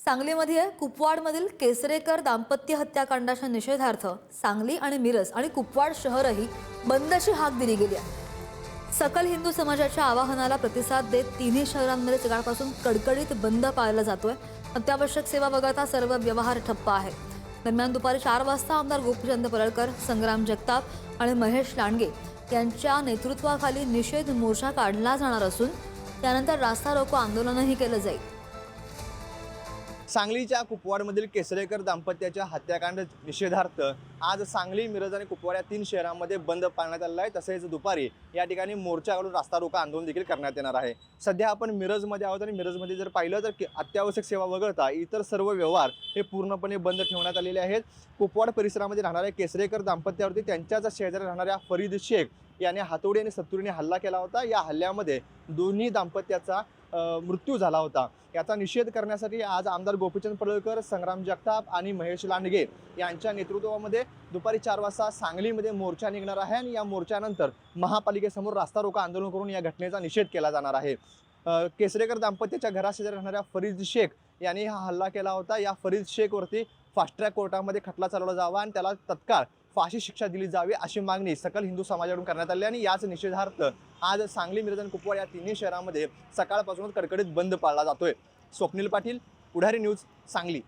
सांगलीमध्ये कुपवाडमधील केसरेकर दाम्पत्य हत्याकांडाच्या निषेधार्थ सांगली आणि मिरज आणि कुपवाड शहरही बंदची हाक दिली गेली आहे। सकल हिंदू समाजाच्या आवाहनाला प्रतिसाद देत तिन्ही शहरांमध्ये सकाळपासून कडकडीत बंद पाळला जातोय। अत्यावश्यक सेवा वगळता सर्व व्यवहार ठप्प आहे। दरम्यान दुपारी 4 वाजता आमदार गोपीचंद पडळकर, संग्राम जगताप आणि महेश लांडगे यांच्या नेतृत्वाखाली निषेध मोर्चा काढला जाणार असून त्यानंतर रास्ता रोको आंदोलनही केलं जाईल। सांगलीच्या कुपवाडमधील केसरेकर दाम्पत्याच्या हत्याकांड निषेधार्थ आज सांगली, मिरज आणि कुपवाड या 3 शहरांमध्ये बंद पाळण्यात आलेला आहे। तसेच दुपारी या ठिकाणी मोर्चा काढून रास्ता रोको आंदोलन देखील करण्यात येणार आहे। सध्या आपण मिरजमध्ये आहोत आणि मिरजमध्ये जर पाहिलं तर अत्यावश्यक सेवा वगळता इतर सर्व व्यवहार हे पूर्णपणे बंद ठेवण्यात आलेले आहेत। कुपवाड परिसरामध्ये राहणाऱ्या केसरेकर दाम्पत्यावरती त्यांच्याच शेजारी राहणाऱ्या फरीद शेख याने हातोडी आणि सत्तुरीने हल्ला केला होता। या हल्ल्यामध्ये दोन्ही दाम्पत्याचा मृत्यू झाला होता। याचा निषेध करण्यासाठी आज आमदार गोपीचंद पडळकर, संग्राम जगताप आणि महेश लांडगे यांच्या नेतृत्वामध्ये दुपारी 4 वाजता सांगलीमध्ये मोर्चा निघणार आहे आणि या मोर्चानंतर महापालिकेसमोर रास्ता रोको आंदोलन करून या घटनेचा निषेध केला जाणार आहे। केसरेकर दाम्पत्याच्या घराशेजारी राहणाऱ्या फरीद शेख यांनी हा हल्ला केला होता। या फरीद शेखवरती फास्ट ट्रॅक कोर्टामध्ये खटला चालवला जावा आणि त्याला तत्काळ फाशी शिक्षा दिली जावी अशी मागणी सकल हिंदू समाजाकडून करण्यात आली आणि याच निषेधार्थ आज सांगली, मिरज आणि कुपवाड या तिन्ही शहरांमध्ये सकाळपासूनच कडकडीत बंद पाळला जातोय। स्वप्नील पाटील, पुढारी न्यूज, सांगली।